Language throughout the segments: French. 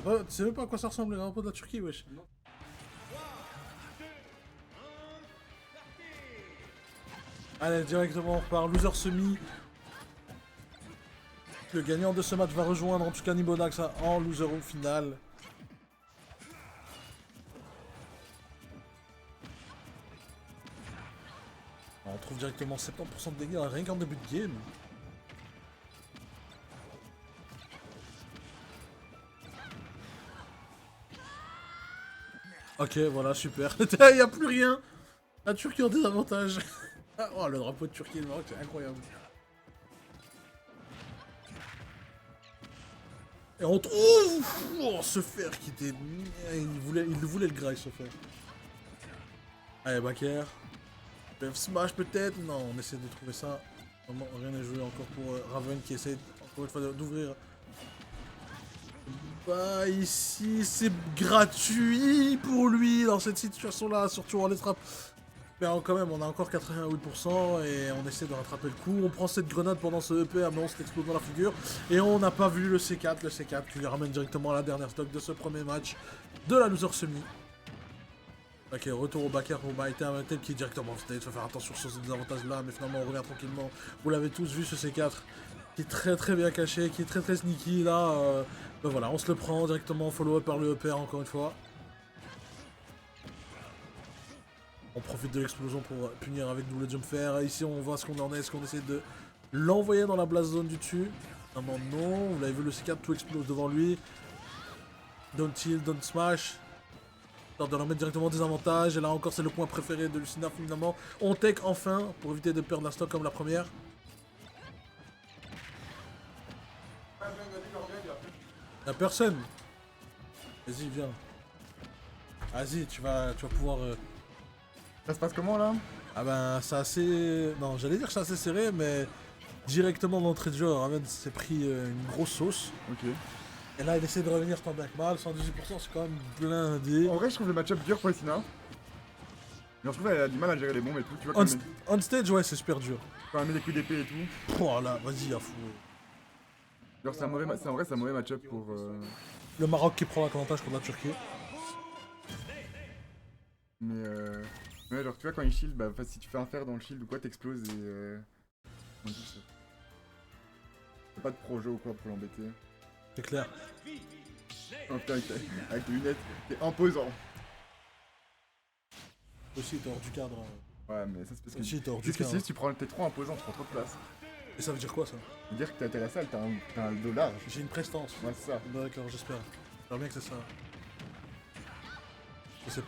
Oh, tu sais même pas à quoi ça ressemble le drapeau de la Turquie, wesh. Non. Allez, directement, on repart. Loser semi. Le gagnant de ce match va rejoindre en tout cas Nibonax en loser au final. On trouve directement 70% de dégâts rien qu'en début de game. Ok, voilà, super. Il n'y a plus rien. La Turquie en désavantage. Oh, le drapeau de Turquie et le Maroc, c'est incroyable. Et on trouve oh, ce fer qui était... Il voulait le graille, ce fer. Allez, Baker. Death Smash peut-être. Non, on essaie de trouver ça. Vraiment, rien n'est joué encore pour Raven qui essaie encore une fois d'ouvrir. Bah ici, c'est gratuit pour lui dans cette situation-là, surtout en les trappes. Mais quand même, on a encore 88% et on essaie de rattraper le coup. On prend cette grenade pendant ce EP, mais on s'explose dans la figure. Et on n'a pas vu le C4 qui lui ramène directement à la dernière stock de ce premier match de la loser semi. Ok, retour au backer pour Maïtem qui est directement stage. Il faut faire attention sur ce désavantage là, mais finalement on revient tranquillement. Vous l'avez tous vu ce C4 qui est très bien caché, qui est très sneaky là. Ben voilà, on se le prend directement follow up par le EP encore une fois. On profite de l'explosion pour punir avec double jump fair. Ici on voit ce qu'on en est, est-ce qu'on essaie de l'envoyer dans la blast zone du dessus. Non, non, vous l'avez vu le C4, tout explose devant lui. Don't heal, don't smash. De leur mettre directement des avantages, et là encore c'est le point préféré de Lucina finalement. On tech enfin pour éviter de perdre la stock comme la première. Y'a personne. Vas-y, viens. Vas-y, tu vas pouvoir... Ça se passe comment là? Ah ben, c'est assez... Non, j'allais dire que c'est assez serré, mais directement d'entrée de jeu, Raven s'est pris une grosse sauce. Ok. Et là, il essaie de revenir tant bien que mal, 118%, c'est quand même blindé. En vrai, je trouve le match-up dur pour Lucina. Mais je trouve qu'elle a du mal à gérer les bombes et tout. Tu vois, quand elle met, On stage, ouais, c'est super dur. quand elle met des coups d'épée et tout. Oh là, vas-y, à fou. Genre, c'est un mauvais, en vrai, c'est un mauvais match-up pour. Le Maroc qui prend l'avantage contre la Turquie. Mais ouais, genre, tu vois, quand il shield, bah, si tu fais un fer dans le shield ou quoi, t'exploses et. On dit ça. T'as pas de projet ou quoi pour l'embêter. C'est clair. Oh putain, avec les lunettes, t'es imposant. Aussi, t'es hors du cadre. Ouais, mais ça c'est parce que. Aussi, t'es hors du Qu'est-ce que cadre. si t'es trop imposant, tu prends trop de place. Et ça veut dire quoi, ça? Ça veut dire que t'as la salle, t'as un dos large. J'ai une prestance. Ouais, c'est ça. D'accord, j'espère. J'espère bien que c'est ça. C'est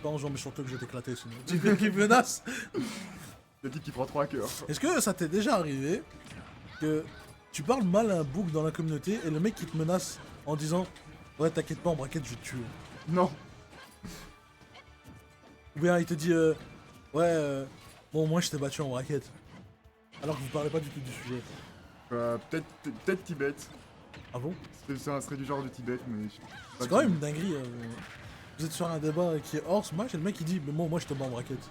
pas en jouant méchant que je vais t'éclater, sinon. Tu fais qui menace. Le type qui prend 3 cœurs. Est-ce que ça t'est déjà arrivé que tu parles mal à un book dans la communauté et le mec qui te menace en disant ouais, t'inquiète pas, en braquette, je vais te tuer. Non. Ou bien il te dit bon, moi je t'ai battu en braquette. Alors que vous parlez pas du tout du sujet. Peut-être Tibet. Ah bon? Ça serait du genre de Tibet, mais. C'est quand même une dinguerie. Vous êtes sur un débat qui est hors ce match et le mec il dit mais moi je te bats en braquette.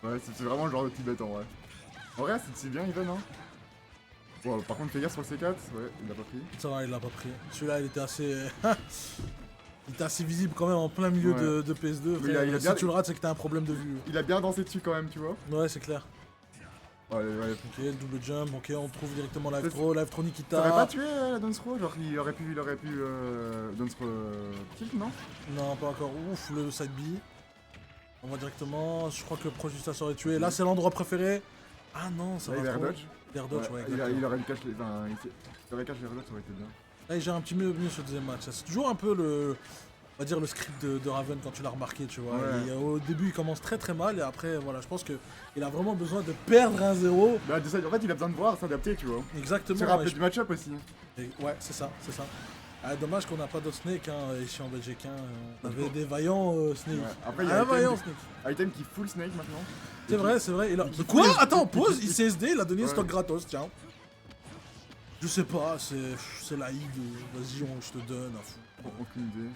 Ouais, c'est vraiment le genre de Tibet en vrai. En vrai, c'est bien, Ivan, hein. Bon, par contre, fais gaffe sur le C4, ouais, il l'a pas pris. Ça va, il l'a pas pris. Celui-là il était assez. Il était assez visible quand même en plein milieu Ouais. de PS2. Oui, Frère. il a Si bien- tu le rates, c'est que t'as un problème de vue. Il a bien dansé dessus quand même, tu vois. Ouais, c'est clair. Ouais. Ok, le double jump, ok, on trouve directement live Ça- throw, live throw T'aurais pas Nikita. tué la Dance Throw? Genre, il aurait pu Dance Throw kill, non? Non, pas encore. Ouf, le side B. On va directement. Je crois que le Projusta serait tué. Là, c'est l'endroit préféré. Ah non, ça Là, il va a trop. dodge. Air dodge, ouais, il exactement. aurait dû cacher les. Enfin, il aurait caché les reloads, ça aurait été bien. Là, il gère un petit peu mieux ce deuxième match. C'est toujours un peu le. On va dire le script de Raven quand tu l'as remarqué, tu vois. Ouais. Et, au début, il commence très mal et après, voilà, je pense qu'il a vraiment besoin de perdre 1-0. Bah, en fait, il a besoin de voir, s'adapter, tu vois. Exactement. Se ouais, rappeler du match-up aussi. ouais, c'est ça. Ah, dommage qu'on n'a pas d'autres Snake ici en Belgique. On avait des vaillants Snake. Ouais. Après, il y Un a vaillant Item, Snake. Item qui full Snake maintenant. C'est vrai. Il a... qui Quoi? fout les- Attends, qui- pause, qui- il CSD, il a donné Ouais. stock gratos, tiens. Je sais pas, c'est la hide. Vas-y, je te donne à fou. Aucune idée.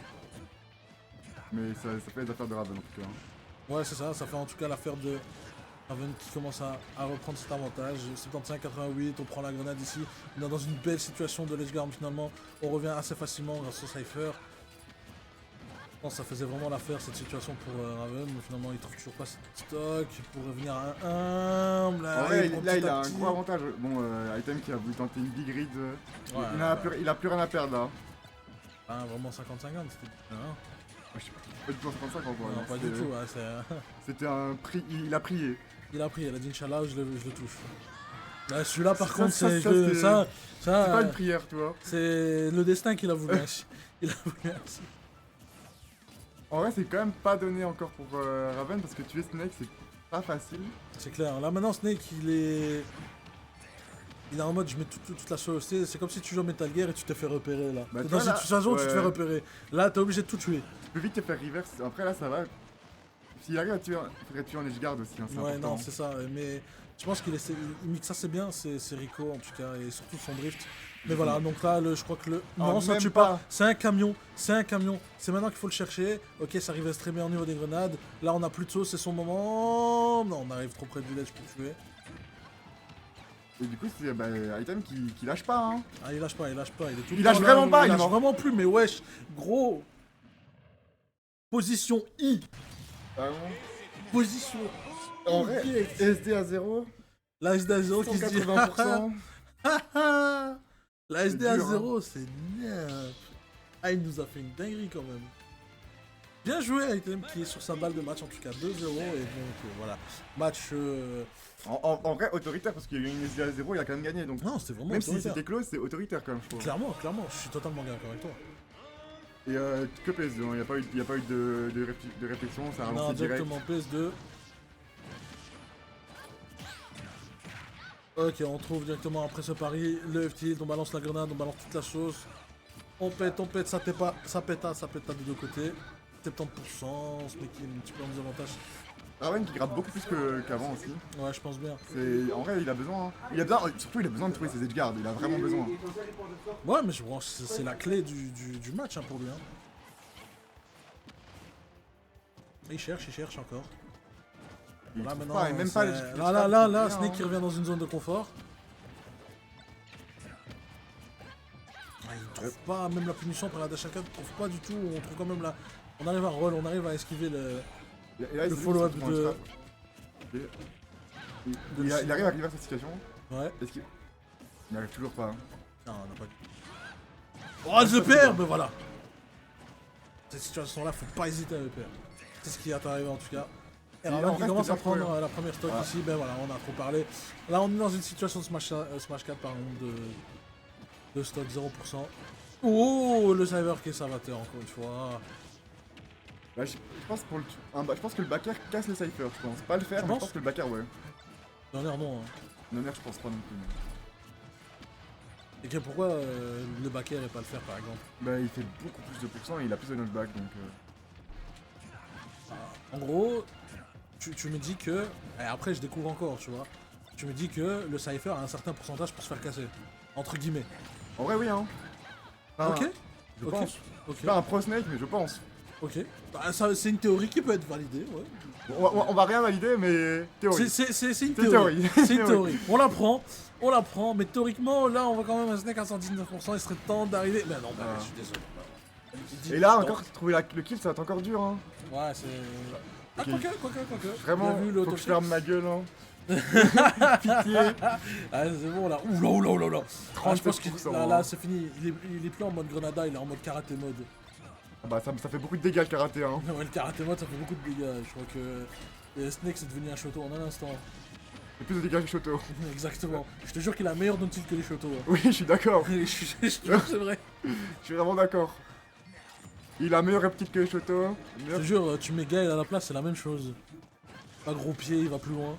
Mais ça fait les affaires de Raven en tout cas. Ouais, c'est ça fait en tout cas l'affaire de Raven qui commence à reprendre cet avantage. 75-88, on prend la grenade ici. On est dans une belle situation de l'Edgeguard finalement. On revient assez facilement grâce au Cypher. Je pense que ça faisait vraiment l'affaire cette situation pour Raven. Mais finalement, il trouve toujours pas ce stock pour revenir à 1. Ouais, là, il a un gros avantage. Bon, Item qui a voulu tenter une big read. Il a plus rien à perdre là. Ah, vraiment 50-50, c'était bien. Je sais pas du tout en 55 encore. Non, pas du tout, ouais, c'était un prix. Il a prié. Il a prié, il a dit Inch'Allah, je le touche. Là, celui-là, par contre, c'est pas une prière, tu vois. C'est le destin qu'il a voulu ainsi. Il a voulu ainsi. En vrai, c'est quand même pas donné encore pour Raven parce que tuer Snake, c'est pas facile. C'est clair. Là, maintenant, Snake, il est en mode je mets toute la chose. C'est comme si tu joues à Metal Gear et tu te fais repérer là. Bah, dans une situation où tu te fais repérer. Là, t'es obligé de tout tuer. Tu peux vite te faire reverse. Après, là, ça va. S'il arrive à tuer, il faudrait tuer en edgeguard aussi. Hein, ouais, non, c'est ça. Mais je pense qu'il mixe assez bien. C'est Rico en tout cas et surtout son drift. Mais voilà, donc là, je crois que non, ça tue pas. C'est un camion. C'est un camion. C'est maintenant qu'il faut le chercher. Ok, ça arrive très bien au niveau des grenades. Là, on a plus de sauce, c'est son moment. Non, on arrive trop près du ledge pour tuer. Et du coup, c'est Item qui lâche pas, hein. Ah, il lâche pas, il est tout il lâche vraiment pas, il lâche vraiment plus, mais wesh, gros. Position I. Ah bon. Position en vrai, SD à 0. La SD à 0 qui se dit 80%. La SD à 0, c'est bien. Ah, il nous a fait une dinguerie quand même. Bien joué, Item qui est sur sa balle de match, en tout cas 2-0, et donc voilà. Match. En vrai, autoritaire, parce qu'il y a eu une SD à 0, il a quand même gagné. Donc non, c'était vraiment même autoritaire. si c'était close, c'est autoritaire quand même, je trouve. Clairement, je suis totalement d'accord avec toi. Et que PS2, il n'y a pas eu de réflexion, ça a relancé direct. Non, directement PS2. Ok, on trouve directement après ce pari le F-tilt, on balance la grenade, on balance toute la sauce. On pète, ça pète des deux côtés. 70%, ce mec qui est un petit peu en désavantage. Raven qui gratte beaucoup plus qu'avant aussi. Ouais, je pense bien. En vrai, il a besoin. Surtout, il a besoin de trouver ses edgeguards, il a vraiment besoin. Ouais, mais je pense que c'est la clé du match hein, pour lui. Hein. Il cherche encore. Là, maintenant, même pas là, Snake qui revient dans une zone de confort. Ah, il trouve pas, même la punition par la dash attack, il trouve pas du tout. On trouve quand même la. On arrive à roll, on arrive à esquiver le follow-up de. Il arrive à arriver à cette situation. Ouais. Est-ce qu'il. Il n'arrive toujours pas. Hein. Non, on n'a pas. Oh, je perds, mais voilà. Cette situation-là, faut pas hésiter à le perdre. C'est ce qui est arrivé en tout cas. Et Raven qui commence à prendre la première stock ici, ben voilà, on a trop parlé. Là, on est dans une situation de Smash 4 par exemple de stock 0%. Oh, le Cyber qui est salvateur encore une fois. Bah, je pense que le backer casse le Cypher, je pense. Pas le faire, mais je pense que le backer, ouais. Non, non. Hein. Non, je pense pas non plus. Et pourquoi le backer et pas le faire par exemple? Bah, il fait beaucoup plus de pourcents et il a plus de knockback donc. En gros, tu me dis que. Et après, je découvre encore, tu vois. Tu me dis que le Cypher a un certain pourcentage pour se faire casser. Entre guillemets. En vrai, oui, hein. Ok. Je pense. Je suis pas un pro Snake, mais je pense. Ok. Bah, c'est une théorie qui peut être validée, ouais. On va rien valider, mais théorie. C'est une théorie. C'est une théorie. On la prend, mais théoriquement, là, on va quand même un Snake à 119%, il serait temps d'arriver. Mais non, je suis désolé. Et là, encore, trouver le kill, ça va être encore dur, hein. Ouais, c'est. Ah, quoique. Vraiment, faut que je ferme ma gueule, hein. Pitié. Ah, c'est bon là. Oula. Je pense que là, c'est fini. Il est plus en mode Grenada, il est en mode karaté mode. Bah, ça fait beaucoup de dégâts le karaté, hein. Ouais, le karaté mode, ça fait beaucoup de dégâts. Je crois que Snake, c'est devenu un Shoto en un instant. C'est plus de dégâts que Shoto. Exactement. Je te jure qu'il a meilleur down-tilt que les Shoto. Hein. Oui, je suis d'accord. Je te jure, c'est vrai. Je suis vraiment d'accord. Il a meilleur reptile que les Shoto. Je te jure, tu mets Gaël à la place, c'est la même chose. Pas gros pied, il va plus loin.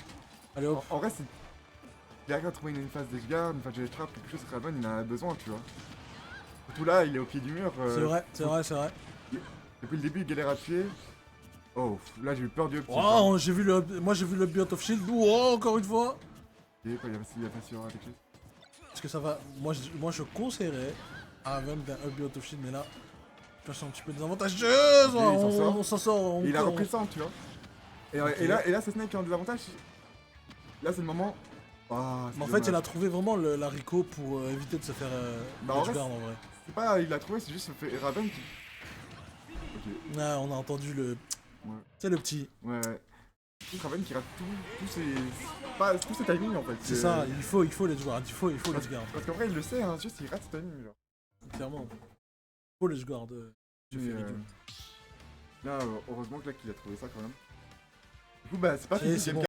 Allez hop. En vrai, c'est. Il arrive à trouver une phase d'edgeguard, une phase de trap, quelque chose que Raven il en a besoin, tu vois. Surtout là, il est au pied du mur. C'est vrai. Depuis le début, il galère à tuer. Oh, là j'ai eu peur du up. Oh, moi j'ai vu le Beat of Shield. Oh, encore une fois. Et quoi, il y a pas sûr quelque chose. Parce que ça va. Moi je conseillerais à Raven d'un up Beat of Shield, mais là, je suis un petit peu désavantageuse. On s'en sort. Il a repris ça, tu vois. Et là, c'est Snake qui est en désavantage. Là, c'est le moment. Ah, Mais en fait, il a trouvé vraiment l'haricot pour éviter de se faire Bah, en vrai, edgeguard en vrai. c'est pas, il l'a trouvé, c'est juste fait Raven qui. Ok, Ah, on a entendu le. ouais. C'est le petit. Ouais, ouais. C'est Raven qui rate tous ses timings en fait. C'est ça, il faut l'edgeguard. Il faut l'edgeguard. Parce qu'en vrai, il le sait, hein, juste il rate ses timings, genre. Clairement. Il faut l'edgeguard. Je Mais, fais les deux. là, heureusement que là qu'il a trouvé ça quand même. Du coup, bah, c'est pas fini. Et c'est bon.